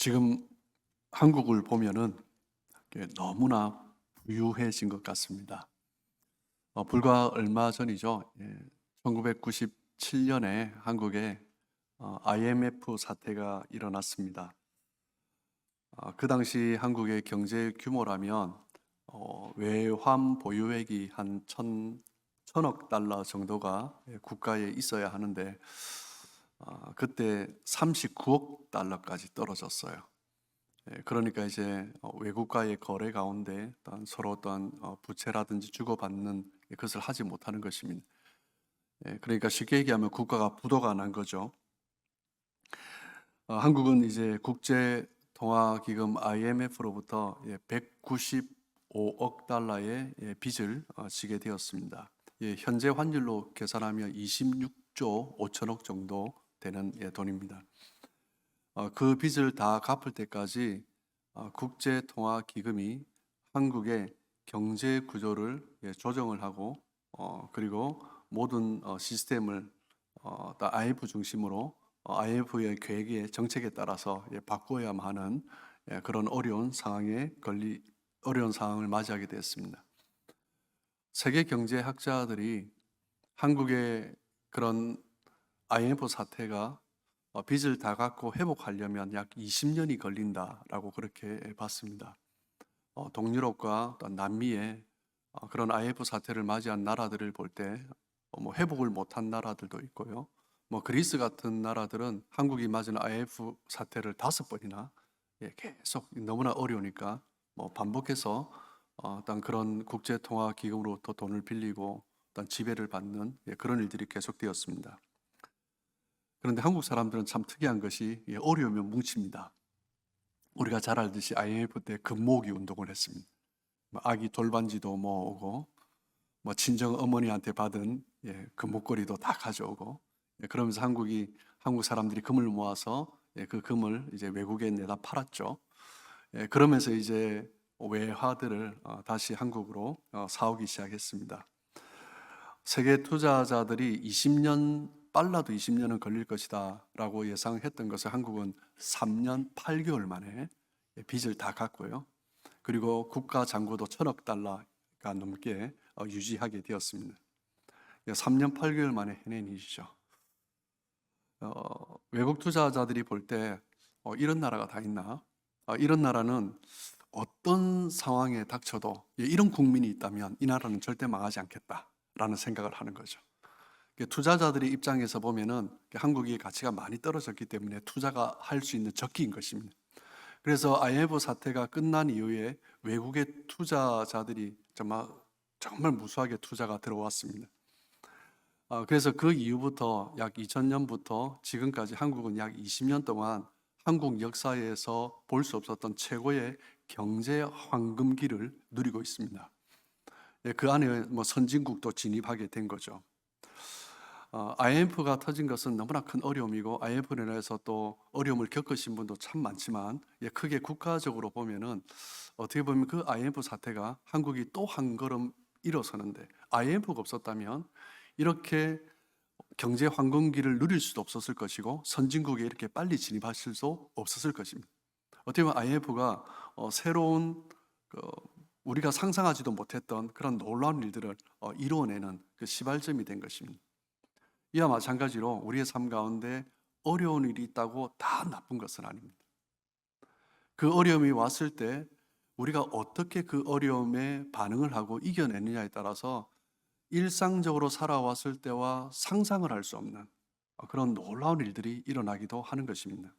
지금 한국을 보면은 너무나 부유해진 것 같습니다. 불과 얼마 전이죠. 1997년에 한국에 IMF 사태가 일어났습니다. 그 당시 한국의 경제 규모라면 외환 보유액이 한 천억 달러 정도가 국가에 있어야 하는데 그때 39억 달러까지 떨어졌어요. 그러니까 이제 외국과의 거래 가운데 어떤 서로 어떤 부채라든지 주고받는 그것을 하지 못하는 것입니다. 그러니까 쉽게 얘기하면 국가가 부도가 난 거죠. 한국은 이제 국제통화기금 IMF로부터 195억 달러의 빚을 지게 되었습니다. 현재 환율로 계산하면 26조 5천억 정도 되는 돈입니다. 그 빚을 다 갚을 때까지 국제통화기금이 한국의 경제 구조를 조정을 하고 그리고 모든 시스템을 다 IMF 중심으로 IMF의 계획의 정책에 따라서 바꾸어야만 하는 그런 어려운 상황을 맞이하게 되었습니다. 세계 경제학자들이 한국의 그런 IMF 사태가 빚을 다 갚고 회복하려면 약 20년이 걸린다라고 그렇게 봤습니다. 동유럽과 또 남미의 그런 IMF 사태를 맞이한 나라들을 볼 때 회복을 못한 나라들도 있고요. 그리스 같은 나라들은 한국이 맞은 IMF 사태를 5번이나 계속 너무나 어려우니까 반복해서 어떤 그런 국제통화기금으로부터 돈을 빌리고 어떤 지배를 받는 그런 일들이 계속되었습니다. 그런데 한국 사람들은 참 특이한 것이 어려우면 뭉칩니다. 우리가 잘 알듯이 IMF 때 금모으기 운동을 했습니다. 아기 돌반지도 모으고 친정 어머니한테 받은 금목걸이도 다 가져오고 그러면서 한국 사람들이 금을 모아서 그 금을 이제 외국에 내다 팔았죠. 그러면서 이제 외화들을 다시 한국으로 사오기 시작했습니다. 세계 투자자들이 빨라도 20년은 걸릴 것이다 라고 예상했던 것을 한국은 3년 8개월 만에 빚을 다 갚고요. 그리고 국가 잔고도 1,000억 달러가 넘게 유지하게 되었습니다. 3년 8개월 만에 해낸 일이죠. 외국 투자자들이 볼 때 이런 나라가 다 있나? 이런 나라는 어떤 상황에 닥쳐도 이런 국민이 있다면 이 나라는 절대 망하지 않겠다라는 생각을 하는 거죠. 투자자들의 입장에서 보면은 한국의 가치가 많이 떨어졌기 때문에 투자가 할 수 있는 적기인 것입니다. 그래서 IMF 사태가 끝난 이후에 외국의 투자자들이 정말 무수하게 투자가 들어왔습니다. 그래서 그 이후부터 약 2000년부터 지금까지 한국은 약 20년 동안 한국 역사에서 볼 수 없었던 최고의 경제 황금기를 누리고 있습니다. 그 안에 선진국도 진입하게 된 거죠. IMF가 터진 것은 너무나 큰 어려움이고 IMF로 인해서 또 어려움을 겪으신 분도 참 많지만 크게 국가적으로 보면은 어떻게 보면 그 IMF 사태가 한국이 또 한 걸음 일어서는데 IMF가 없었다면 이렇게 경제 황금기를 누릴 수도 없었을 것이고 선진국에 이렇게 빨리 진입하실 수 없었을 것입니다. 어떻게 보면 IMF가 새로운 우리가 상상하지도 못했던 그런 놀라운 일들을 이루어내는 그 시발점이 된 것입니다. 이와 마찬가지로 우리의 삶 가운데 어려운 일이 있다고 다 나쁜 것은 아닙니다. 그 어려움이 왔을 때 우리가 어떻게 그 어려움에 반응을 하고 이겨내느냐에 따라서 일상적으로 살아왔을 때와 상상을 할 수 없는 그런 놀라운 일들이 일어나기도 하는 것입니다.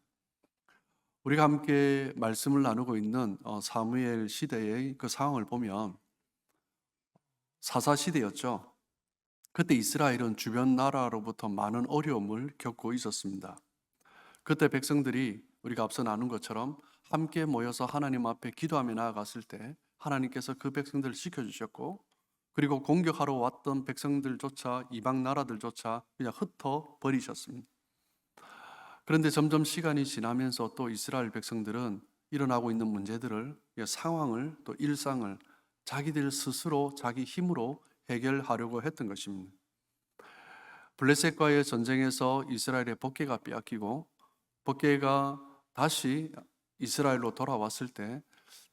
우리가 함께 말씀을 나누고 있는 사무엘 시대의 그 상황을 보면 사사 시대였죠. 그때 이스라엘은 주변 나라로부터 많은 어려움을 겪고 있었습니다. 그때 백성들이 우리가 앞서 나눈 것처럼 함께 모여서 하나님 앞에 기도하며 나아갔을 때 하나님께서 그 백성들을 지켜주셨고 그리고 공격하러 왔던 백성들조차 이방 나라들조차 그냥 흩어 버리셨습니다. 그런데 점점 시간이 지나면서 또 이스라엘 백성들은 일어나고 있는 문제들을 상황을 또 일상을 자기들 스스로 자기 힘으로 해결하려고 했던 것입니다. 블레셋과의 전쟁에서 이스라엘의 법궤가 빼앗기고 법궤가 다시 이스라엘로 돌아왔을 때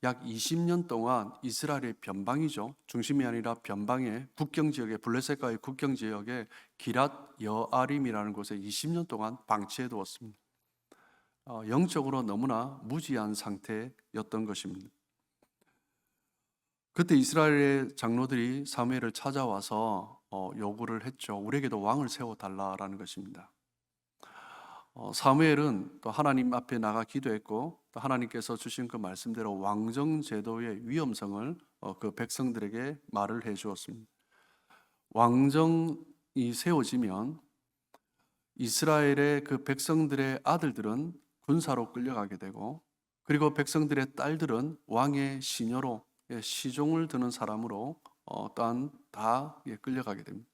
약 20년 동안 이스라엘의 변방이죠. 중심이 아니라 변방의 국경 지역에 블레셋과의 국경 지역에 기랏 여아림이라는 곳에 20년 동안 방치해 두었습니다. 영적으로 너무나 무지한 상태였던 것입니다. 그때 이스라엘의 장로들이 사무엘을 찾아와서 요구를 했죠. 우리에게도 왕을 세워달라라는 것입니다. 사무엘은 또 하나님 앞에 나가 기도했고 또 하나님께서 주신 그 말씀대로 왕정 제도의 위험성을 그 백성들에게 말을 해 주었습니다. 왕정이 세워지면 이스라엘의 그 백성들의 아들들은 군사로 끌려가게 되고 그리고 백성들의 딸들은 왕의 시녀로 시종을 드는 사람으로 다 끌려가게 됩니다.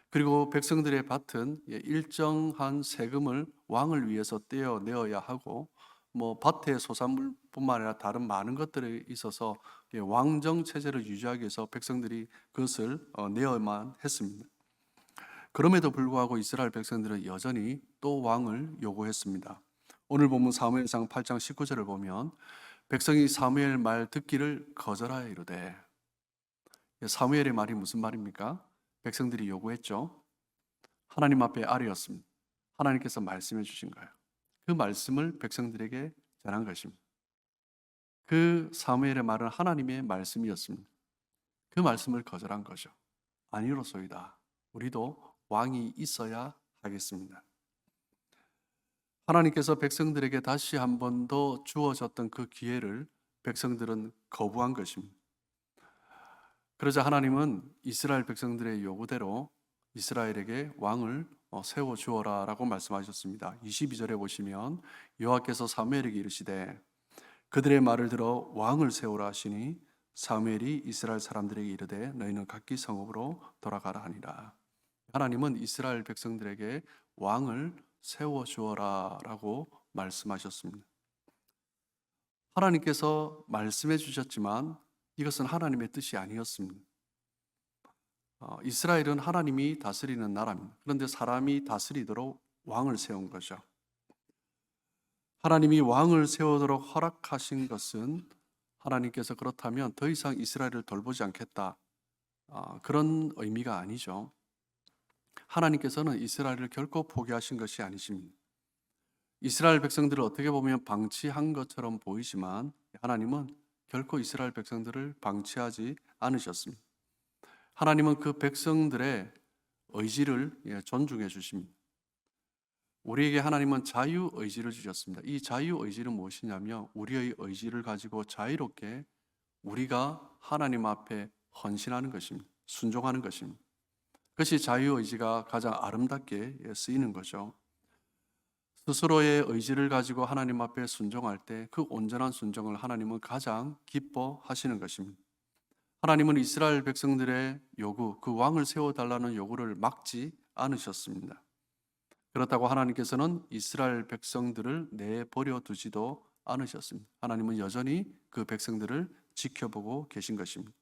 그리고 백성들의 밭은 일정한 세금을 왕을 위해서 떼어내어야 하고 밭의 소산물뿐만 아니라 다른 많은 것들에 있어서 왕정 체제를 유지하기 위해서 백성들이 그것을 내어야만 했습니다. 그럼에도 불구하고 이스라엘 백성들은 여전히 또 왕을 요구했습니다. 오늘 본문 사무엘상 8장 19절을 보면 백성이 사무엘 말 듣기를 거절하여 이르되, 사무엘의 말이 무슨 말입니까? 백성들이 요구했죠. 하나님 앞에 아뢰었습니다. 하나님께서 말씀해 주신 거예요. 그 말씀을 백성들에게 전한 것입니다. 그 사무엘의 말은 하나님의 말씀이었습니다. 그 말씀을 거절한 거죠. 아니로소이다. 우리도 왕이 있어야 하겠습니다. 하나님께서 백성들에게 다시 한 번 더 주어졌던 그 기회를 백성들은 거부한 것입니다. 그러자 하나님은 이스라엘 백성들의 요구대로 이스라엘에게 왕을 세워 주어라 라고 말씀하셨습니다. 22절에 보시면 여호와께서 사무엘에게 이르시되 그들의 말을 들어 왕을 세우라 하시니 사무엘이 이스라엘 사람들에게 이르되 너희는 각기 성읍으로 돌아가라 하니라. 하나님은 이스라엘 백성들에게 왕을 세워 주어라 라고 말씀하셨습니다. 하나님께서 말씀해 주셨지만 이것은 하나님의 뜻이 아니었습니다. 이스라엘은 하나님이 다스리는 나라입니다. 그런데 사람이 다스리도록 왕을 세운 거죠. 하나님이 왕을 세우도록 허락하신 것은 하나님께서 그렇다면 더 이상 이스라엘을 돌보지 않겠다, 그런 의미가 아니죠. 하나님께서는 이스라엘을 결코 포기하신 것이 아니십니다. 이스라엘 백성들을 어떻게 보면 방치한 것처럼 보이지만 하나님은 결코 이스라엘 백성들을 방치하지 않으셨습니다. 하나님은 그 백성들의 의지를 존중해 주십니다. 우리에게 하나님은 자유의지를 주셨습니다. 이 자유의지는 무엇이냐면 우리의 의지를 가지고 자유롭게 우리가 하나님 앞에 헌신하는 것입니다. 순종하는 것입니다. 그것이 자유의지가 가장 아름답게 쓰이는 거죠. 스스로의 의지를 가지고 하나님 앞에 순종할 때 그 온전한 순종을 하나님은 가장 기뻐하시는 것입니다. 하나님은 이스라엘 백성들의 요구, 그 왕을 세워달라는 요구를 막지 않으셨습니다. 그렇다고 하나님께서는 이스라엘 백성들을 내버려 두지도 않으셨습니다. 하나님은 여전히 그 백성들을 지켜보고 계신 것입니다.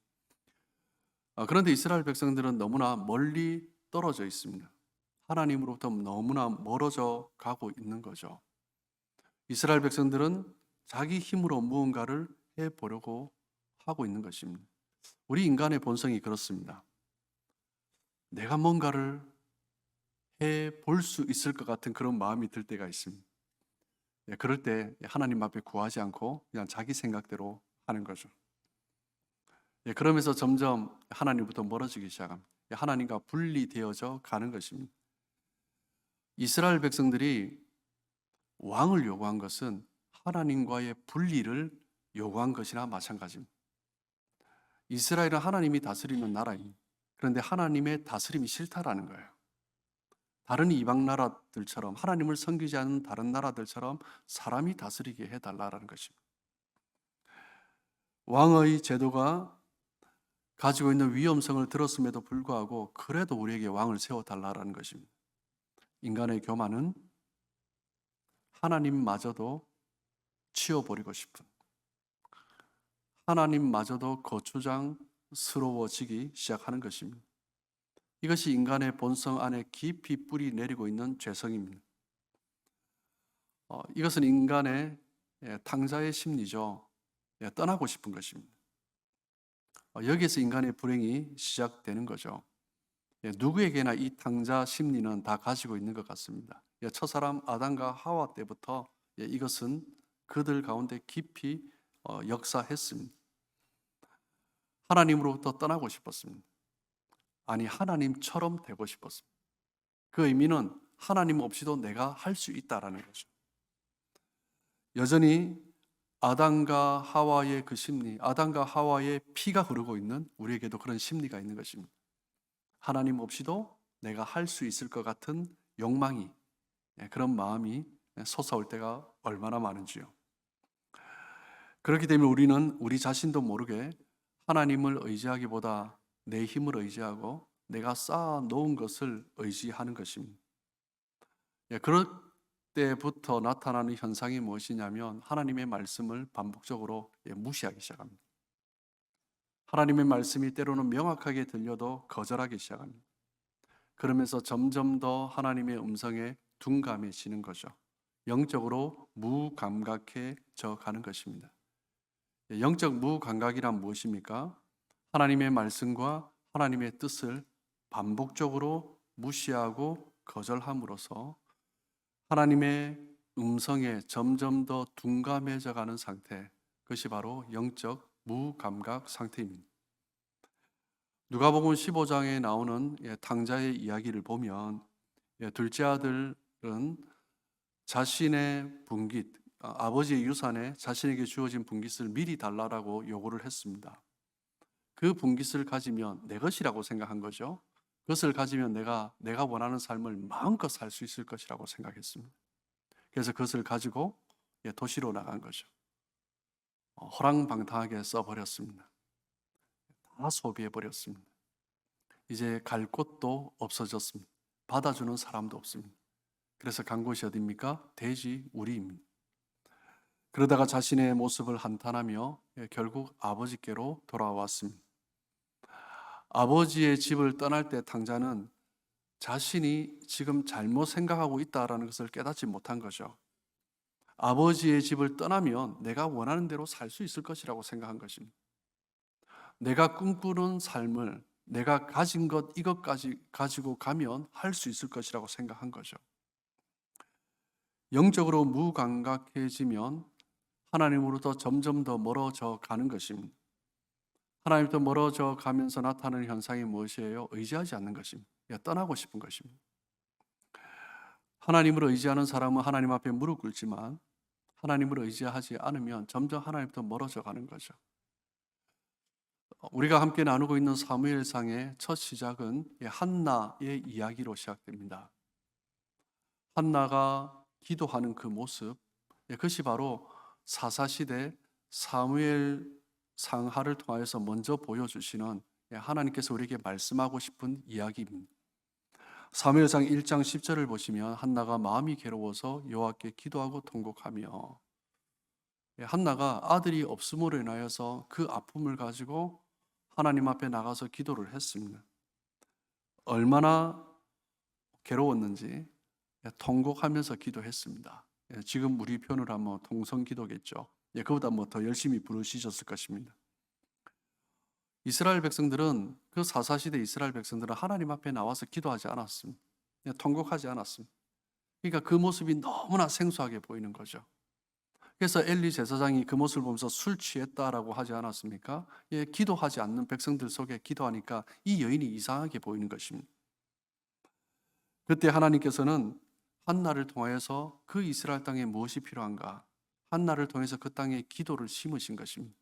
그런데 이스라엘 백성들은 너무나 멀리 떨어져 있습니다. 하나님으로부터 너무나 멀어져 가고 있는 거죠. 이스라엘 백성들은 자기 힘으로 무언가를 해보려고 하고 있는 것입니다. 우리 인간의 본성이 그렇습니다. 내가 뭔가를 해볼 수 있을 것 같은 그런 마음이 들 때가 있습니다. 그럴 때 하나님 앞에 구하지 않고 그냥 자기 생각대로 하는 거죠. 그러면서 점점 하나님부터 멀어지기 시작합니다. 하나님과 분리되어져 가는 것입니다. 이스라엘 백성들이 왕을 요구한 것은 하나님과의 분리를 요구한 것이나 마찬가지입니다. 이스라엘은 하나님이 다스리는 나라입니다. 그런데 하나님의 다스림이 싫다라는 거예요. 다른 이방 나라들처럼 하나님을 섬기지 않는 다른 나라들처럼 사람이 다스리게 해달라는 것입니다. 왕의 제도가 가지고 있는 위험성을 들었음에도 불구하고 그래도 우리에게 왕을 세워달라는 것입니다. 인간의 교만은 하나님마저도 치워버리고 싶은, 하나님마저도 거추장스러워지기 시작하는 것입니다. 이것이 인간의 본성 안에 깊이 뿌리 내리고 있는 죄성입니다. 이것은 인간의 탕자의 심리죠. 떠나고 싶은 것입니다. 여기에서 인간의 불행이 시작되는 거죠. 누구에게나 이 탕자 심리는 다 가지고 있는 것 같습니다. 첫사람 아담과 하와 때부터 이것은 그들 가운데 깊이 역사했습니다. 하나님으로부터 떠나고 싶었습니다. 아니, 하나님처럼 되고 싶었습니다. 그 의미는 하나님 없이도 내가 할 수 있다라는 거죠. 여전히 아담과 하와의 그 심리, 아담과 하와의 피가 흐르고 있는 우리에게도 그런 심리가 있는 것입니다. 하나님 없이도 내가 할 수 있을 것 같은 욕망이, 그런 마음이 솟아올 때가 얼마나 많은지요. 그렇기 때문에 우리는 우리 자신도 모르게 하나님을 의지하기보다 내 힘을 의지하고 내가 쌓아 놓은 것을 의지하는 것입니다. 그럴 때부터 나타나는 현상이 무엇이냐면 하나님의 말씀을 반복적으로 무시하기 시작합니다. 하나님의 말씀이 때로는 명확하게 들려도 거절하기 시작합니다. 그러면서 점점 더 하나님의 음성에 둔감해지는 거죠. 영적으로 무감각해져 가는 것입니다. 영적 무감각이란 무엇입니까? 하나님의 말씀과 하나님의 뜻을 반복적으로 무시하고 거절함으로써 하나님의 음성에 점점 더 둔감해져 가는 상태, 그것이 바로 영적 무감각 상태입니다. 누가복음 15장에 나오는 탕자의 이야기를 보면 둘째 아들은 자신의 분깃, 아버지의 유산에 자신에게 주어진 분깃을 미리 달라고 요구를 했습니다. 그 분깃을 가지면 내 것이라고 생각한 거죠. 그것을 가지면 내가 원하는 삶을 마음껏 살 수 있을 것이라고 생각했습니다. 그래서 그것을 가지고 도시로 나간 거죠. 허랑방탕하게 써버렸습니다. 다 소비해버렸습니다. 이제 갈 곳도 없어졌습니다. 받아주는 사람도 없습니다. 그래서 간 곳이 어디입니까? 돼지 우리입니다. 그러다가 자신의 모습을 한탄하며 결국 아버지께로 돌아왔습니다. 아버지의 집을 떠날 때 탕자는 자신이 지금 잘못 생각하고 있다는 것을 깨닫지 못한 거죠. 아버지의 집을 떠나면 내가 원하는 대로 살 수 있을 것이라고 생각한 것입니다. 내가 꿈꾸는 삶을 내가 가진 것 이것까지 가지고 가면 할 수 있을 것이라고 생각한 거죠. 영적으로 무감각해지면 하나님으로부터 점점 더 멀어져 가는 것입니다. 하나님부터 멀어져 가면서 나타나는 현상이 무엇이에요? 의지하지 않는 것입니다. 떠나고 싶은 것입니다. 하나님을 의지하는 사람은 하나님 앞에 무릎 꿇지만 하나님을 의지하지 않으면 점점 하나님부터 멀어져 가는 거죠. 우리가 함께 나누고 있는 사무엘상의 첫 시작은 한나의 이야기로 시작됩니다. 한나가 기도하는 그 모습, 그것이 바로 사사시대 사무엘 상하를 통하여서 먼저 보여주시는 하나님께서 우리에게 말씀하고 싶은 이야기입니다. 사무엘상 1장 10절을 보시면 한나가 마음이 괴로워서 여호와께 기도하고 통곡하며, 한나가 아들이 없음으로 인하여서 그 아픔을 가지고 하나님 앞에 나가서 기도를 했습니다. 얼마나 괴로웠는지 통곡하면서 기도했습니다. 지금 우리 표현으로 하면 통성기도겠죠. 그보다 더 열심히 부르시셨을 것입니다. 이스라엘 백성들은, 그 사사시대 이스라엘 백성들은 하나님 앞에 나와서 기도하지 않았습니다. 통곡하지 않았습니다. 그러니까 그 모습이 너무나 생소하게 보이는 거죠. 그래서 엘리 제사장이 그 모습을 보면서 술 취했다라고 하지 않았습니까? 기도하지 않는 백성들 속에 기도하니까 이 여인이 이상하게 보이는 것입니다. 그때 하나님께서는 한나를 통하여서 그 이스라엘 땅에 무엇이 필요한가? 한나를 통해서 그 땅에 기도를 심으신 것입니다.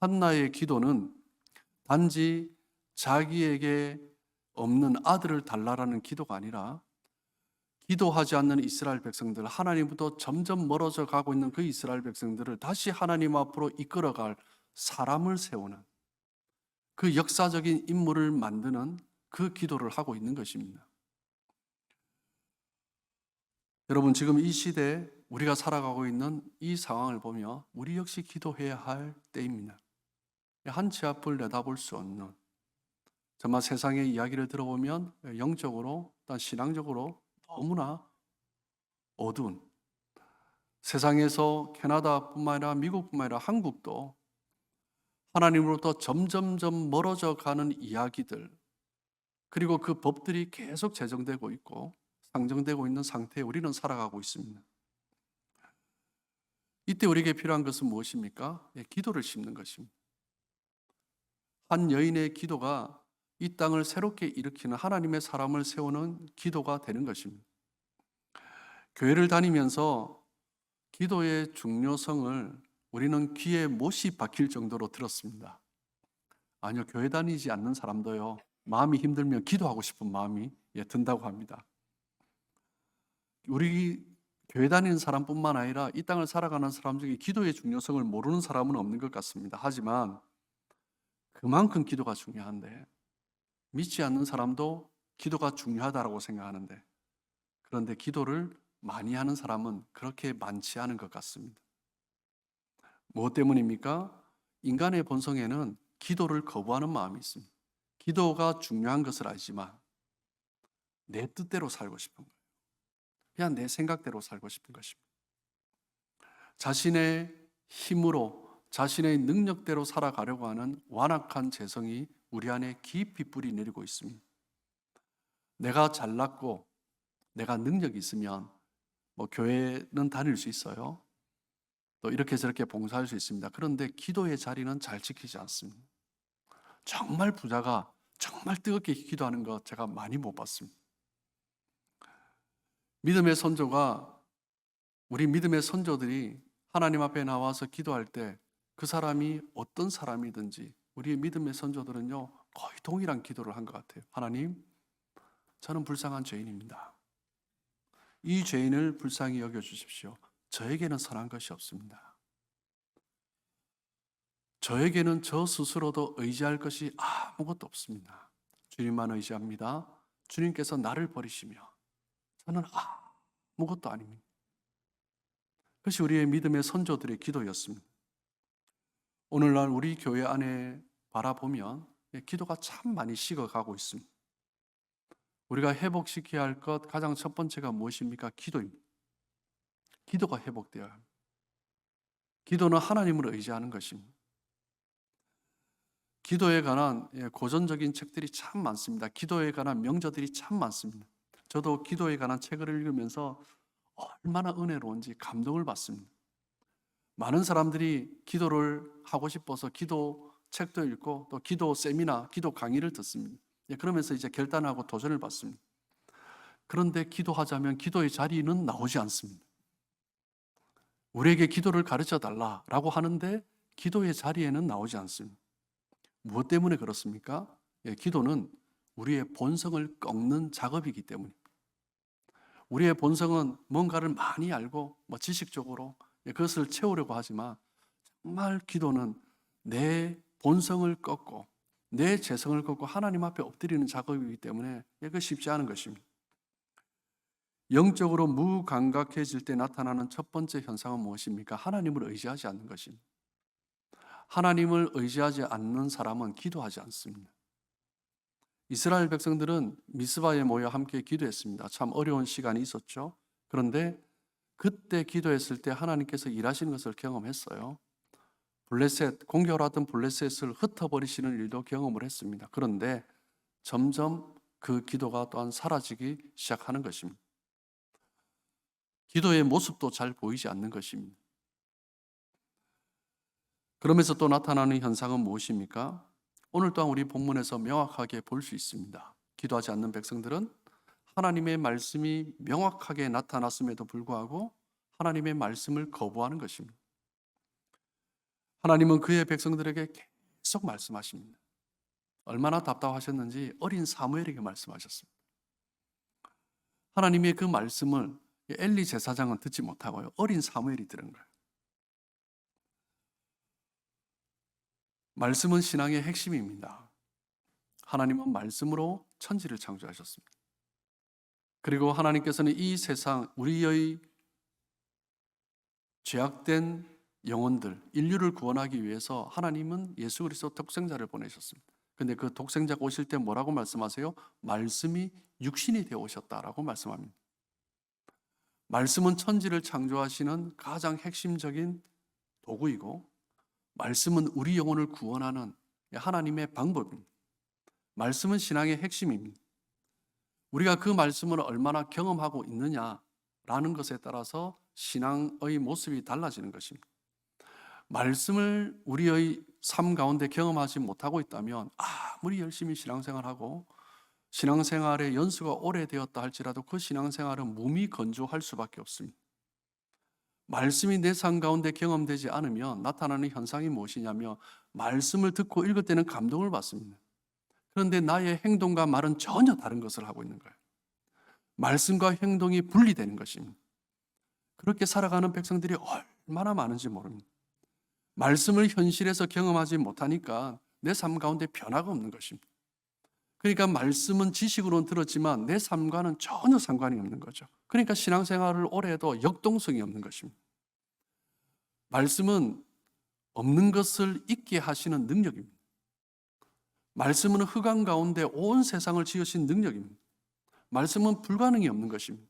한나의 기도는 단지 자기에게 없는 아들을 달라라는 기도가 아니라, 기도하지 않는 이스라엘 백성들, 하나님부터 점점 멀어져 가고 있는 그 이스라엘 백성들을 다시 하나님 앞으로 이끌어갈 사람을 세우는, 그 역사적인 인물을 만드는 그 기도를 하고 있는 것입니다. 여러분, 지금 이 시대에 우리가 살아가고 있는 이 상황을 보며 우리 역시 기도해야 할 때입니다. 한 치 앞을 내다볼 수 없는, 정말 세상의 이야기를 들어보면 영적으로, 신앙적으로 너무나 어두운, 세상에서 캐나다뿐만 아니라 미국뿐만 아니라 한국도 하나님으로부터 점점점 멀어져 가는 이야기들, 그리고 그 법들이 계속 제정되고 있고 상정되고 있는 상태에 우리는 살아가고 있습니다. 이때 우리에게 필요한 것은 무엇입니까? 기도를 심는 것입니다. 한 여인의 기도가 이 땅을 새롭게 일으키는 하나님의 사람을 세우는 기도가 되는 것입니다. 교회를 다니면서 기도의 중요성을 우리는 귀에 못이 박힐 정도로 들었습니다. 아니요, 교회 다니지 않는 사람도요, 마음이 힘들면 기도하고 싶은 마음이 든다고 합니다. 우리 교회 다니는 사람뿐만 아니라 이 땅을 살아가는 사람 중에 기도의 중요성을 모르는 사람은 없는 것 같습니다. 하지만 그만큼 기도가 중요한데, 믿지 않는 사람도 기도가 중요하다고 생각하는데, 그런데 기도를 많이 하는 사람은 그렇게 많지 않은 것 같습니다. 무엇 때문입니까? 인간의 본성에는 기도를 거부하는 마음이 있습니다. 기도가 중요한 것을 알지만 내 뜻대로 살고 싶은 거예요. 그냥 내 생각대로 살고 싶은 것입니다. 자신의 힘으로, 자신의 능력대로 살아가려고 하는 완악한 재성이 우리 안에 깊이 뿌리 내리고 있습니다. 내가 잘났고 내가 능력이 있으면 교회는 다닐 수 있어요. 또 이렇게 저렇게 봉사할 수 있습니다. 그런데 기도의 자리는 잘 지키지 않습니다. 정말 부자가 정말 뜨겁게 기도하는 거 제가 많이 못 봤습니다. 믿음의 선조가, 우리 믿음의 선조들이 하나님 앞에 나와서 기도할 때 그 사람이 어떤 사람이든지 우리 믿음의 선조들은요, 거의 동일한 기도를 한 것 같아요. 하나님, 저는 불쌍한 죄인입니다. 이 죄인을 불쌍히 여겨주십시오. 저에게는 선한 것이 없습니다. 저에게는 저 스스로도 의지할 것이 아무것도 없습니다. 주님만 의지합니다. 주님께서 나를 버리시며 저는 아무것도 아닙니다. 그것이 우리의 믿음의 선조들의 기도였습니다. 오늘날 우리 교회 안에 바라보면 기도가 참 많이 식어가고 있습니다. 우리가 회복시켜야 할 것 가장 첫 번째가 무엇입니까? 기도입니다. 기도가 회복되어야 합니다. 기도는 하나님을 의지하는 것입니다. 기도에 관한 고전적인 책들이 참 많습니다. 기도에 관한 명저들이 참 많습니다. 저도 기도에 관한 책을 읽으면서 얼마나 은혜로운지 감동을 받습니다. 많은 사람들이 기도를 하고 싶어서 기도 책도 읽고 또 기도 세미나, 기도 강의를 듣습니다. 그러면서 이제 결단하고 도전을 받습니다. 그런데 기도하자면 기도의 자리는 나오지 않습니다. 우리에게 기도를 가르쳐 달라라고 하는데 기도의 자리에는 나오지 않습니다. 무엇 때문에 그렇습니까? 기도는 우리의 본성을 꺾는 작업이기 때문입니다. 우리의 본성은 뭔가를 많이 알고 지식적으로 그것을 채우려고 하지만 정말 기도는 내 본성을 꺾고 내 재성을 꺾고 하나님 앞에 엎드리는 작업이기 때문에 이거 쉽지 않은 것입니다. 영적으로 무감각해질 때 나타나는 첫 번째 현상은 무엇입니까? 하나님을 의지하지 않는 것입니다. 하나님을 의지하지 않는 사람은 기도하지 않습니다. 이스라엘 백성들은 미스바에 모여 함께 기도했습니다. 참 어려운 시간이 있었죠. 그런데 그때 기도했을 때 하나님께서 일하시는 것을 경험했어요. 블레셋, 공격하던 블레셋을 흩어버리시는 일도 경험을 했습니다. 그런데 점점 그 기도가 또한 사라지기 시작하는 것입니다. 기도의 모습도 잘 보이지 않는 것입니다. 그러면서 또 나타나는 현상은 무엇입니까? 오늘 또한 우리 본문에서 명확하게 볼 수 있습니다. 기도하지 않는 백성들은 하나님의 말씀이 명확하게 나타났음에도 불구하고 하나님의 말씀을 거부하는 것입니다. 하나님은 그의 백성들에게 계속 말씀하십니다. 얼마나 답답하셨는지 어린 사무엘에게 말씀하셨습니다. 하나님의 그 말씀을 엘리 제사장은 듣지 못하고요, 어린 사무엘이 들은 거예요. 말씀은 신앙의 핵심입니다. 하나님은 말씀으로 천지를 창조하셨습니다. 그리고 하나님께서는 이 세상, 우리의 죄악된 영혼들, 인류를 구원하기 위해서 하나님은 예수 그리스도 독생자를 보내셨습니다. 근데 그 독생자가 오실 때 뭐라고 말씀하세요? 말씀이 육신이 되어 오셨다라고 말씀합니다. 말씀은 천지를 창조하시는 가장 핵심적인 도구이고, 말씀은 우리 영혼을 구원하는 하나님의 방법입니다. 말씀은 신앙의 핵심입니다. 우리가 그 말씀을 얼마나 경험하고 있느냐라는 것에 따라서 신앙의 모습이 달라지는 것입니다. 말씀을 우리의 삶 가운데 경험하지 못하고 있다면 아무리 열심히 신앙생활하고 신앙생활의 연수가 오래되었다 할지라도 그 신앙생활은 무미건조할 수밖에 없습니다. 말씀이 내 삶 가운데 경험되지 않으면 나타나는 현상이 무엇이냐면, 말씀을 듣고 읽을 때는 감동을 받습니다. 그런데 나의 행동과 말은 전혀 다른 것을 하고 있는 거예요. 말씀과 행동이 분리되는 것입니다. 그렇게 살아가는 백성들이 얼마나 많은지 모릅니다. 말씀을 현실에서 경험하지 못하니까 내 삶 가운데 변화가 없는 것입니다. 그러니까 말씀은 지식으로는 들었지만 내 삶과는 전혀 상관이 없는 거죠. 그러니까 신앙생활을 오래 해도 역동성이 없는 것입니다. 말씀은 없는 것을 있게 하시는 능력입니다. 말씀은 흑암 가운데 온 세상을 지으신 능력입니다. 말씀은 불가능이 없는 것입니다.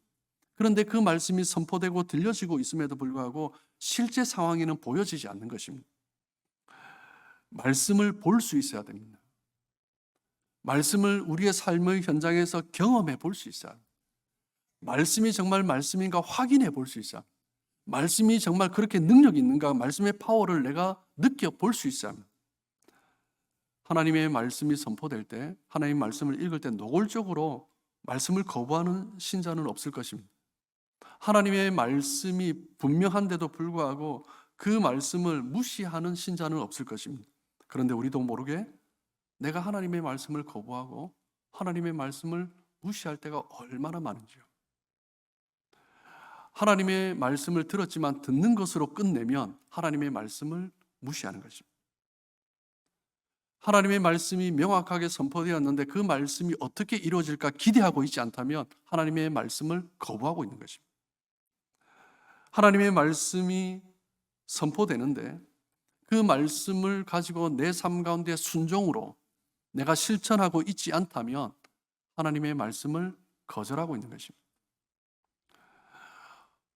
그런데 그 말씀이 선포되고 들려지고 있음에도 불구하고 실제 상황에는 보여지지 않는 것입니다. 말씀을 볼 수 있어야 됩니다. 말씀을 우리의 삶의 현장에서 경험해 볼 수 있어야 합니다. 말씀이 정말 말씀인가 확인해 볼 수 있어야 합니다. 말씀이 정말 그렇게 능력이 있는가, 말씀의 파워를 내가 느껴볼 수 있어야 합니다. 하나님의 말씀이 선포될 때, 하나님의 말씀을 읽을 때 노골적으로 말씀을 거부하는 신자는 없을 것입니다. 하나님의 말씀이 분명한데도 불구하고 그 말씀을 무시하는 신자는 없을 것입니다. 그런데 우리도 모르게 내가 하나님의 말씀을 거부하고 하나님의 말씀을 무시할 때가 얼마나 많은지요. 하나님의 말씀을 들었지만 듣는 것으로 끝내면 하나님의 말씀을 무시하는 것입니다. 하나님의 말씀이 명확하게 선포되었는데 그 말씀이 어떻게 이루어질까 기대하고 있지 않다면 하나님의 말씀을 거부하고 있는 것입니다. 하나님의 말씀이 선포되는데 그 말씀을 가지고 내 삶 가운데 순종으로 내가 실천하고 있지 않다면 하나님의 말씀을 거절하고 있는 것입니다.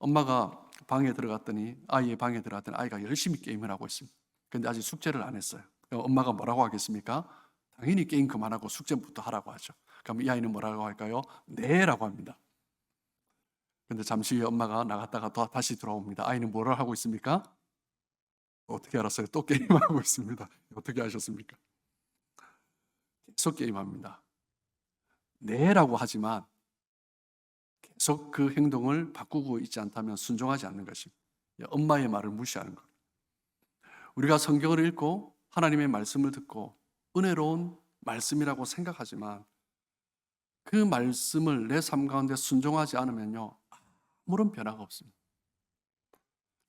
엄마가 방에 들어갔더니 아이가 열심히 게임을 하고 있습니다. 그런데 아직 숙제를 안 했어요. 엄마가 뭐라고 하겠습니까? 당연히 게임 그만하고 숙제부터 하라고 하죠. 그럼 이 아이는 뭐라고 할까요? 네라고 합니다. 근데 잠시 후에 엄마가 나갔다가 다시 돌아옵니다. 아이는 뭐라 하고 있습니까? 어떻게 알았어요? 또 게임하고 있습니다. 어떻게 아셨습니까? 계속 게임합니다. 네라고 하지만 계속 그 행동을 바꾸고 있지 않다면 순종하지 않는 것입니다. 엄마의 말을 무시하는 것. 우리가 성경을 읽고 하나님의 말씀을 듣고 은혜로운 말씀이라고 생각하지만 그 말씀을 내 삶 가운데 순종하지 않으면요, 아무런 변화가 없습니다.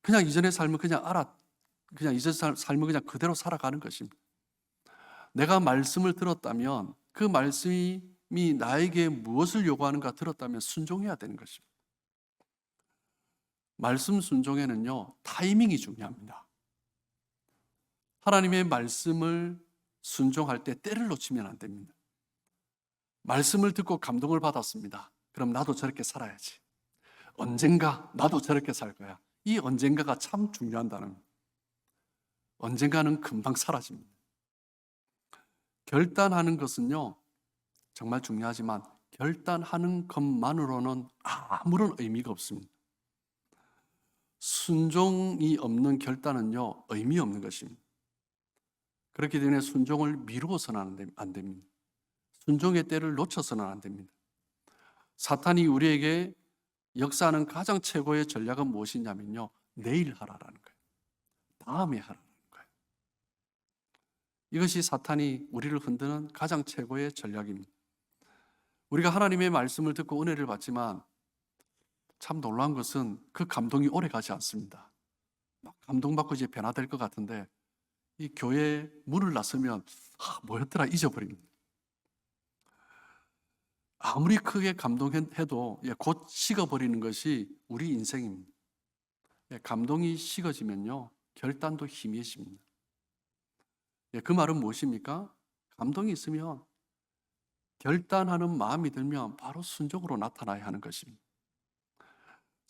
그냥 이전의 삶을 그냥 이전의 삶을 그냥 그대로 살아가는 것입니다. 내가 말씀을 들었다면 그 말씀이 나에게 무엇을 요구하는가 들었다면 순종해야 되는 것입니다. 말씀 순종에는요, 타이밍이 중요합니다. 하나님의 말씀을 순종할 때 때를 놓치면 안 됩니다. 말씀을 듣고 감동을 받았습니다. 그럼 나도 저렇게 살아야지. 언젠가 나도 저렇게 살 거야. 이 언젠가가 참 중요한 단어입니다. 언젠가는 금방 사라집니다. 결단하는 것은요, 정말 중요하지만 결단하는 것만으로는 아무런 의미가 없습니다. 순종이 없는 결단은요, 의미 없는 것입니다. 그렇기 때문에 순종을 미루어서는 안 됩니다. 순종의 때를 놓쳐서는 안 됩니다. 사탄이 우리에게 역사하는 가장 최고의 전략은 무엇이냐면요, 내일 하라라는 거예요. 다음에 하라는 거예요. 이것이 사탄이 우리를 흔드는 가장 최고의 전략입니다. 우리가 하나님의 말씀을 듣고 은혜를 받지만 참 놀라운 것은 그 감동이 오래 가지 않습니다. 막 감동받고 이제 변화될 것 같은데 이 교회 문을 나서면 뭐였더라 잊어버립니다. 아무리 크게 감동해도 곧 식어버리는 것이 우리 인생입니다. 감동이 식어지면요, 결단도 희미해집니다. 그 말은 무엇입니까? 감동이 있으면 결단하는 마음이 들면 바로 순종으로 나타나야 하는 것입니다.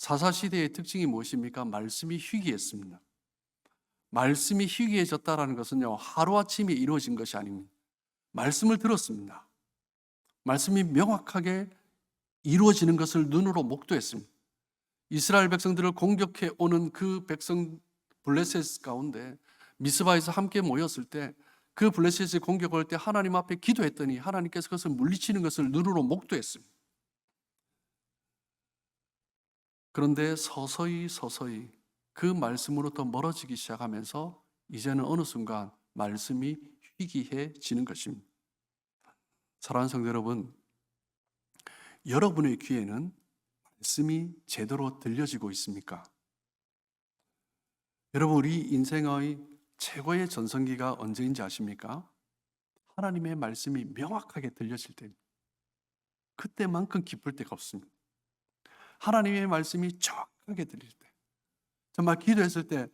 사사시대의 특징이 무엇입니까? 말씀이 희귀했습니다. 말씀이 희귀해졌다는 것은요, 하루아침에 이루어진 것이 아닙니다. 말씀을 들었습니다. 말씀이 명확하게 이루어지는 것을 눈으로 목도했습니다. 이스라엘 백성들을 공격해 오는 그 백성 블레셋 가운데 미스바에서 함께 모였을 때 그 블레셋이 공격할 때 하나님 앞에 기도했더니 하나님께서 그것을 물리치는 것을 눈으로 목도했습니다. 그런데 서서히 그 말씀으로부터 멀어지기 시작하면서 이제는 어느 순간 말씀이 희귀해지는 것입니다. 사랑하는 성도 여러분, 여러분의 귀에는 말씀이 제대로 들려지고 있습니까? 여러분, 우리 인생의 최고의 전성기가 언제인지 아십니까? 하나님의 말씀이 명확하게 들려질 때입니다. 그때만큼 기쁠 때가 없습니다. 하나님의 말씀이 정확하게 들릴 때, 정말 기도했을 때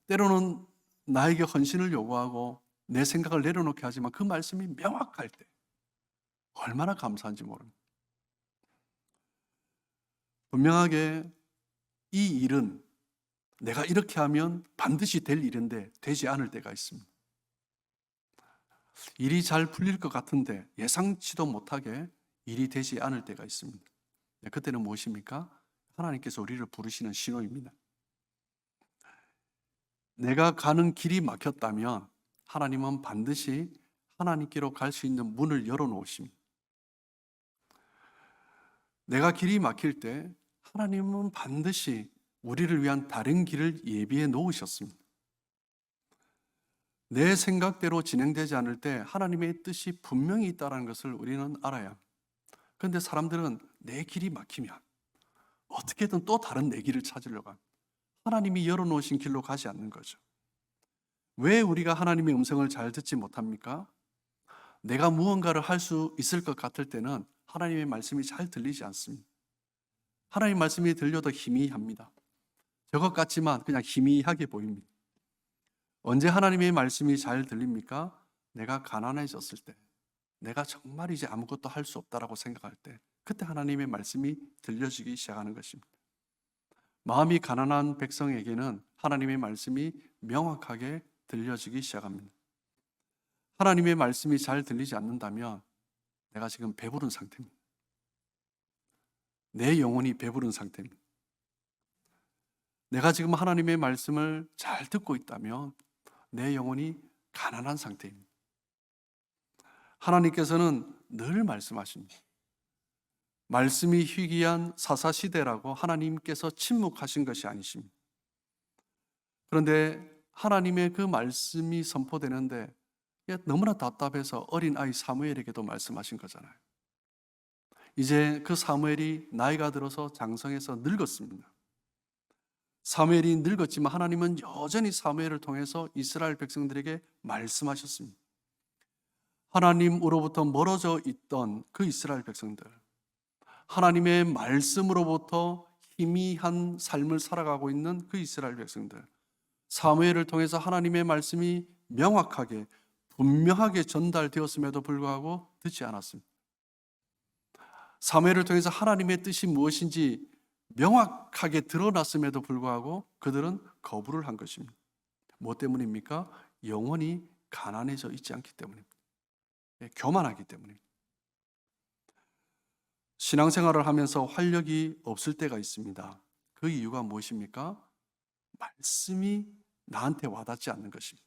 때로는 나에게 헌신을 요구하고 내 생각을 내려놓게 하지만 그 말씀이 명확할 때 얼마나 감사한지 모릅니다. 분명하게 이 일은 내가 이렇게 하면 반드시 될 일인데 되지 않을 때가 있습니다. 일이 잘 풀릴 것 같은데 예상치도 못하게 일이 되지 않을 때가 있습니다. 그때는 무엇입니까? 하나님께서 우리를 부르시는 신호입니다. 내가 가는 길이 막혔다면 하나님은 반드시 하나님께로 갈 수 있는 문을 열어놓으십니다. 내가 길이 막힐 때 하나님은 반드시 우리를 위한 다른 길을 예비해 놓으셨습니다. 내 생각대로 진행되지 않을 때 하나님의 뜻이 분명히 있다는 것을 우리는 알아야 합니다. 그런데 사람들은 내 길이 막히면 어떻게든 또 다른 내 길을 찾으려고 합니다. 하나님이 열어놓으신 길로 가지 않는 거죠. 왜 우리가 하나님의 음성을 잘 듣지 못합니까? 내가 무언가를 할 수 있을 것 같을 때는 하나님의 말씀이 잘 들리지 않습니다. 하나님의 말씀이 들려도 희미합니다. 저것 같지만 그냥 희미하게 보입니다. 언제 하나님의 말씀이 잘 들립니까? 내가 가난해졌을 때, 내가 정말 이제 아무것도 할 수 없다라고 생각할 때, 그때 하나님의 말씀이 들려지기 시작하는 것입니다. 마음이 가난한 백성에게는 하나님의 말씀이 명확하게 들려지기 시작합니다. 하나님의 말씀이 잘 들리지 않는다면 내가 지금 배부른 상태입니다. 내 영혼이 배부른 상태입니다. 내가 지금 하나님의 말씀을 잘 듣고 있다면 내 영혼이 가난한 상태입니다. 하나님께서는 늘 말씀하십니다. 말씀이 희귀한 사사시대라고 하나님께서 침묵하신 것이 아니십니다. 그런데 하나님의 그 말씀이 선포되는데 너무나 답답해서 어린아이 사무엘에게도 말씀하신 거잖아요. 이제 그 사무엘이 나이가 들어서 장성해서 늙었습니다. 사무엘이 늙었지만 하나님은 여전히 사무엘을 통해서 이스라엘 백성들에게 말씀하셨습니다. 하나님으로부터 멀어져 있던 그 이스라엘 백성들, 하나님의 말씀으로부터 희미한 삶을 살아가고 있는 그 이스라엘 백성들, 사무엘을 통해서 하나님의 말씀이 명확하게 분명하게 전달되었음에도 불구하고 듣지 않았습니다. 사무엘을 통해서 하나님의 뜻이 무엇인지 명확하게 드러났음에도 불구하고 그들은 거부를 한 것입니다. 무엇 때문입니까? 영혼이 가난해져 있지 않기 때문입니다. 교만하기 때문입니다. 신앙생활을 하면서 활력이 없을 때가 있습니다. 그 이유가 무엇입니까? 말씀이 나한테 와닿지 않는 것입니다.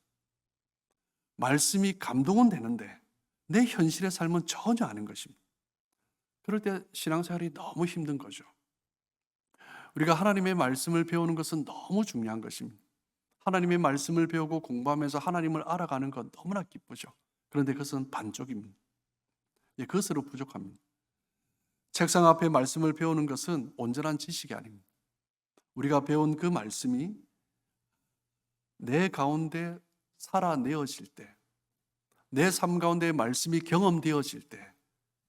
말씀이 감동은 되는데 내 현실의 삶은 전혀 아닌 것입니다. 그럴 때 신앙생활이 너무 힘든 거죠. 우리가 하나님의 말씀을 배우는 것은 너무 중요한 것입니다. 하나님의 말씀을 배우고 공부하면서 하나님을 알아가는 건 너무나 기쁘죠. 그런데 그것은 반쪽입니다. 그것으로 부족합니다. 책상 앞에 말씀을 배우는 것은 온전한 지식이 아닙니다. 우리가 배운 그 말씀이 내 가운데 살아내어질 때, 내 삶 가운데 말씀이 경험되어질 때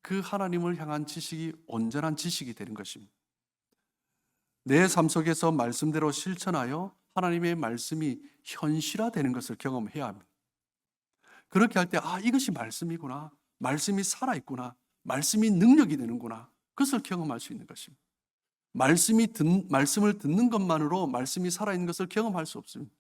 그 하나님을 향한 지식이 온전한 지식이 되는 것입니다. 내 삶 속에서 말씀대로 실천하여 하나님의 말씀이 현실화되는 것을 경험해야 합니다. 그렇게 할 때 이것이 말씀이구나, 말씀이 살아있구나, 말씀이 능력이 되는구나, 그것을 경험할 수 있는 것입니다. 말씀을 듣는 것만으로 말씀이 살아있는 것을 경험할 수 없습니다.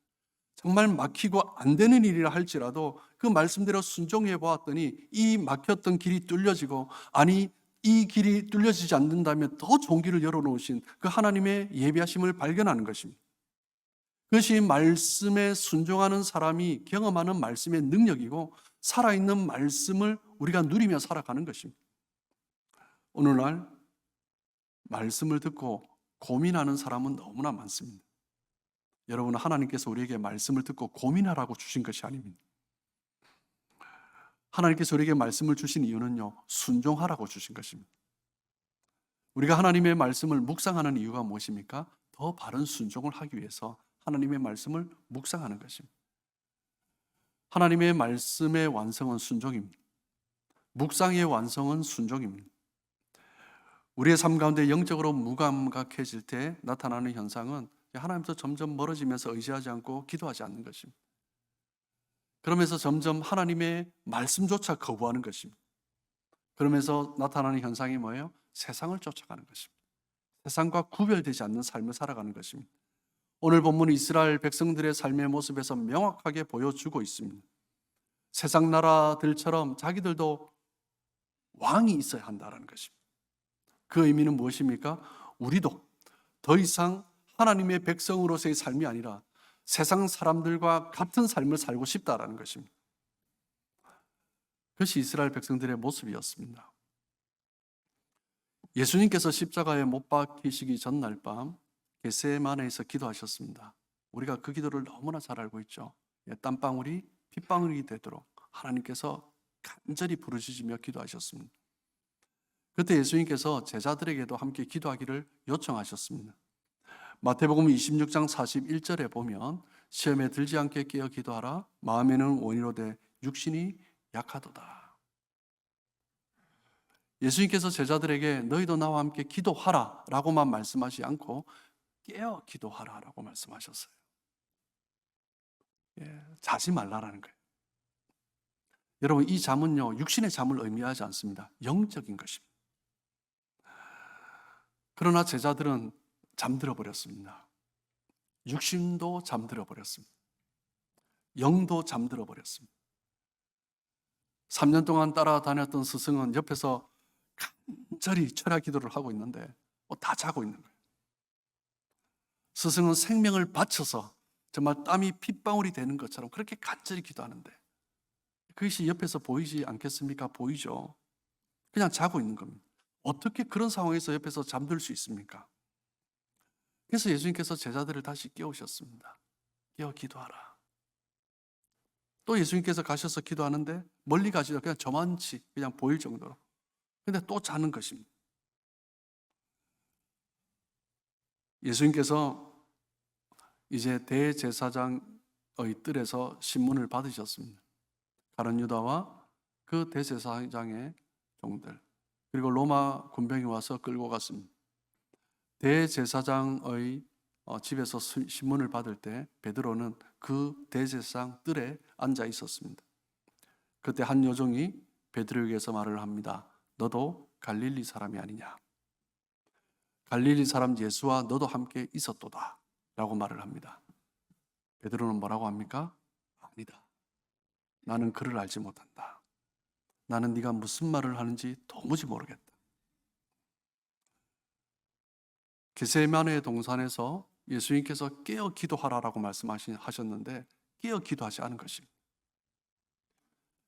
정말 막히고 안 되는 일이라 할지라도 그 말씀대로 순종해 보았더니 이 막혔던 길이 뚫려지고, 아니 이 길이 뚫려지지 않는다면 더 좋은 길을 열어놓으신 그 하나님의 예비하심을 발견하는 것입니다. 그것이 말씀에 순종하는 사람이 경험하는 말씀의 능력이고, 살아있는 말씀을 우리가 누리며 살아가는 것입니다. 오늘날 말씀을 듣고 고민하는 사람은 너무나 많습니다. 여러분, 하나님께서 우리에게 말씀을 듣고 고민하라고 주신 것이 아닙니다. 하나님께서 우리에게 말씀을 주신 이유는요, 순종하라고 주신 것입니다. 우리가 하나님의 말씀을 묵상하는 이유가 무엇입니까? 더 바른 순종을 하기 위해서 하나님의 말씀을 묵상하는 것입니다. 하나님의 말씀의 완성은 순종입니다. 묵상의 완성은 순종입니다. 우리의 삶 가운데 영적으로 무감각해질 때 나타나는 현상은 하나님께서 점점 멀어지면서 의지하지 않고 기도하지 않는 것입니다. 그러면서 점점 하나님의 말씀조차 거부하는 것입니다. 그러면서 나타나는 현상이 뭐예요? 세상을 쫓아가는 것입니다. 세상과 구별되지 않는 삶을 살아가는 것입니다. 오늘 본문은 이스라엘 백성들의 삶의 모습에서 명확하게 보여주고 있습니다. 세상 나라들처럼 자기들도 왕이 있어야 한다는 것입니다. 그 의미는 무엇입니까? 우리도 더 이상 하나님의 백성으로서의 삶이 아니라 세상 사람들과 같은 삶을 살고 싶다라는 것입니다. 그것이 이스라엘 백성들의 모습이었습니다. 예수님께서 십자가에 못 박히시기 전날 밤 겟세마네에서 기도하셨습니다. 우리가 그 기도를 너무나 잘 알고 있죠. 땀방울이 핏방울이 되도록 하나님께서 간절히 부르짖으며 기도하셨습니다. 그때 예수님께서 제자들에게도 함께 기도하기를 요청하셨습니다. 마태복음 26장 41절에 보면 시험에 들지 않게 깨어 기도하라. 마음에는 원이로되 육신이 약하도다. 예수님께서 제자들에게 너희도 나와 함께 기도하라 라고만 말씀하지 않고 깨어 기도하라 라고 말씀하셨어요. 자지 말라라는 거예요. 여러분, 이 잠은요, 육신의 잠을 의미하지 않습니다. 영적인 것입니다. 그러나 제자들은 잠들어 버렸습니다. 육신도 잠들어 버렸습니다. 영도 잠들어 버렸습니다. 3년 동안 따라다녔던 스승은 옆에서 간절히 철야 기도를 하고 있는데 다 자고 있는 거예요. 스승은 생명을 바쳐서 정말 땀이 핏방울이 되는 것처럼 그렇게 간절히 기도하는데 그것이 옆에서 보이지 않겠습니까? 보이죠. 그냥 자고 있는 겁니다. 어떻게 그런 상황에서 옆에서 잠들 수 있습니까? 그래서 예수님께서 제자들을 다시 깨우셨습니다. 깨어 기도하라. 또 예수님께서 가셔서 기도하는데 멀리 가시죠. 그냥 저만치 그냥 보일 정도로. 근데 또 자는 것입니다. 예수님께서 이제 대제사장의 뜰에서 신문을 받으셨습니다. 가룟 유다와 그 대제사장의 종들, 그리고 로마 군병이 와서 끌고 갔습니다. 대제사장의 집에서 신문을 받을 때 베드로는 그 대제사장 뜰에 앉아 있었습니다. 그때 한 여종이 베드로에게서 말을 합니다. 너도 갈릴리 사람이 아니냐? 갈릴리 사람 예수와 너도 함께 있었도다 라고 말을 합니다. 베드로는 뭐라고 합니까? 아니다. 나는 그를 알지 못한다. 나는 네가 무슨 말을 하는지 도무지 모르겠다. 겟세마네 동산에서 예수님께서 깨어 기도하라라고 말씀하셨는데 깨어 기도하지 않은 것입니다.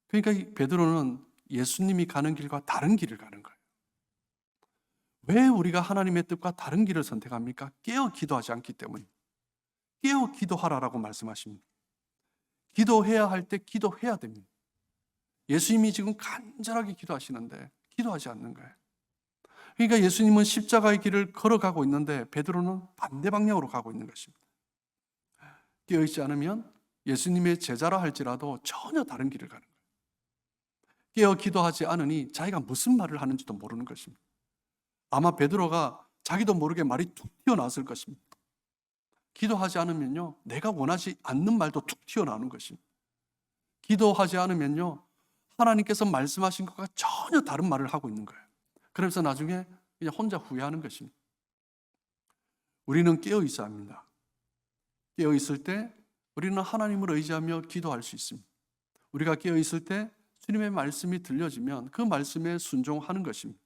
그러니까 베드로는 예수님이 가는 길과 다른 길을 가는 거예요. 왜 우리가 하나님의 뜻과 다른 길을 선택합니까? 깨어 기도하지 않기 때문입니다. 깨어 기도하라라고 말씀하십니다. 기도해야 할 때 기도해야 됩니다. 예수님이 지금 간절하게 기도하시는데 기도하지 않는 거예요. 그러니까 예수님은 십자가의 길을 걸어가고 있는데 베드로는 반대 방향으로 가고 있는 것입니다. 깨어있지 않으면 예수님의 제자라 할지라도 전혀 다른 길을 가는 거예요. 깨어 기도하지 않으니 자기가 무슨 말을 하는지도 모르는 것입니다. 아마 베드로가 자기도 모르게 말이 툭 튀어나왔을 것입니다. 기도하지 않으면요, 내가 원하지 않는 말도 툭 튀어나오는 것입니다. 기도하지 않으면요, 하나님께서 말씀하신 것과 전혀 다른 말을 하고 있는 거예요. 그래서 나중에 그냥 혼자 후회하는 것입니다. 우리는 깨어 있어야 합니다. 깨어 있을 때 우리는 하나님을 의지하며 기도할 수 있습니다. 우리가 깨어 있을 때 주님의 말씀이 들려지면 그 말씀에 순종하는 것입니다.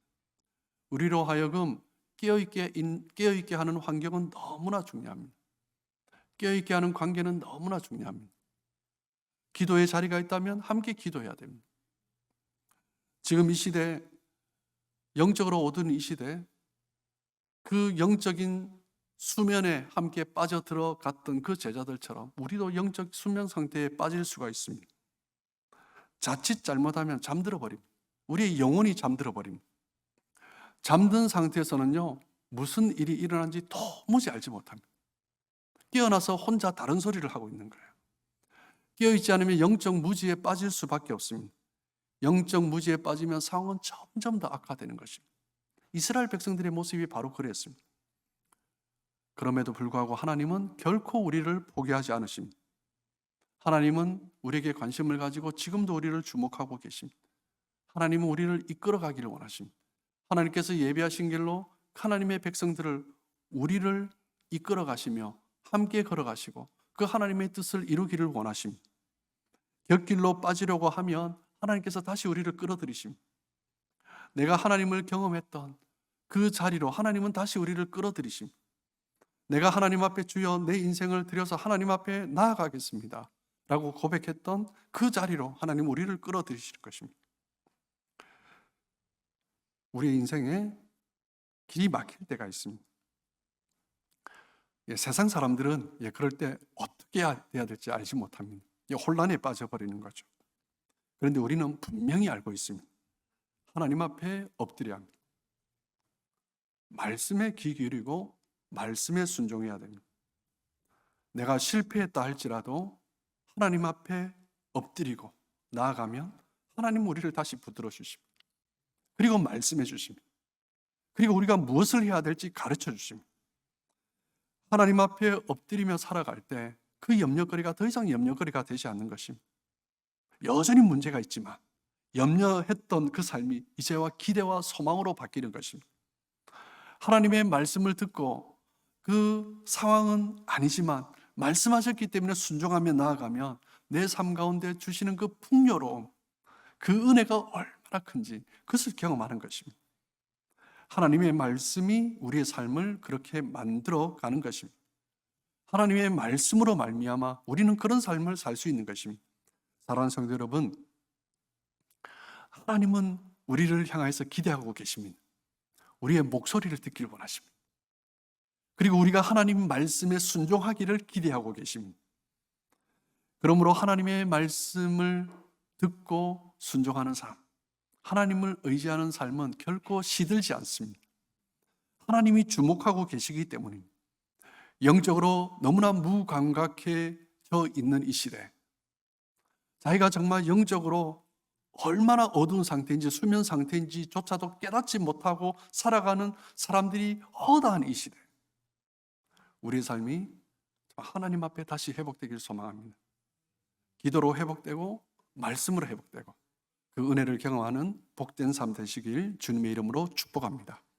우리로 하여금 깨어있게 하는 환경은 너무나 중요합니다. 깨어있게 하는 관계는 너무나 중요합니다. 기도의 자리가 있다면 함께 기도해야 됩니다. 지금 이 시대, 영적으로 어두운 이 시대, 그 영적인 수면에 함께 빠져들어갔던 그 제자들처럼 우리도 영적 수면 상태에 빠질 수가 있습니다. 자칫 잘못하면 잠들어 버립니다. 우리의 영혼이 잠들어 버립니다. 잠든 상태에서는요, 무슨 일이 일어난지 도무지 알지 못합니다. 깨어나서 혼자 다른 소리를 하고 있는 거예요. 깨어있지 않으면 영적 무지에 빠질 수밖에 없습니다. 영적 무지에 빠지면 상황은 점점 더 악화되는 것입니다. 이스라엘 백성들의 모습이 바로 그랬습니다. 그럼에도 불구하고 하나님은 결코 우리를 포기하지 않으십니다. 하나님은 우리에게 관심을 가지고 지금도 우리를 주목하고 계십니다. 하나님은 우리를 이끌어가기를 원하십니다. 하나님께서 예비하신 길로 하나님의 백성들을, 우리를 이끌어 가시며 함께 걸어가시고 그 하나님의 뜻을 이루기를 원하십니다. 곁길로 빠지려고 하면 하나님께서 다시 우리를 끌어들이십니다. 내가 하나님을 경험했던 그 자리로 하나님은 다시 우리를 끌어들이십니다. 내가 하나님 앞에 주여 내 인생을 드려서 하나님 앞에 나아가겠습니다 라고 고백했던 그 자리로 하나님 우리를 끌어들이실 것입니다. 우리의 인생에 길이 막힐 때가 있습니다. 세상 사람들은 그럴 때 어떻게 해야 될지 알지 못합니다. 혼란에 빠져버리는 거죠. 그런데 우리는 분명히 알고 있습니다. 하나님 앞에 엎드려야 합니다. 말씀에 귀 기울이고 말씀에 순종해야 됩니다. 내가 실패했다 할지라도 하나님 앞에 엎드리고 나아가면 하나님 우리를 다시 붙들어 주십니다. 그리고 말씀해 주십니다. 그리고 우리가 무엇을 해야 될지 가르쳐 주십니다. 하나님 앞에 엎드리며 살아갈 때 그 염려거리가 더 이상 염려거리가 되지 않는 것입니다. 여전히 문제가 있지만 염려했던 그 삶이 이제와 기대와 소망으로 바뀌는 것입니다. 하나님의 말씀을 듣고 그 상황은 아니지만 말씀하셨기 때문에 순종하며 나아가면 내 삶 가운데 주시는 그 풍요로움, 그 은혜가 얼마나 큰지 그것을 경험하는 것입니다. 하나님의 말씀이 우리의 삶을 그렇게 만들어가는 것입니다. 하나님의 말씀으로 말미암아 우리는 그런 삶을 살 수 있는 것입니다. 사랑하는 성도 여러분, 하나님은 우리를 향해서 기대하고 계십니다. 우리의 목소리를 듣기를 원하십니다. 그리고 우리가 하나님 말씀에 순종하기를 기대하고 계십니다. 그러므로 하나님의 말씀을 듣고 순종하는 삶, 하나님을 의지하는 삶은 결코 시들지 않습니다. 하나님이 주목하고 계시기 때문입니다. 영적으로 너무나 무감각해져 있는 이 시대, 자기가 정말 영적으로 얼마나 어두운 상태인지 수면 상태인지조차도 깨닫지 못하고 살아가는 사람들이 허다한 이 시대, 우리의 삶이 하나님 앞에 다시 회복되기를 소망합니다. 기도로 회복되고 말씀으로 회복되고 그 은혜를 경험하는 복된 삶 되시길 주님의 이름으로 축복합니다.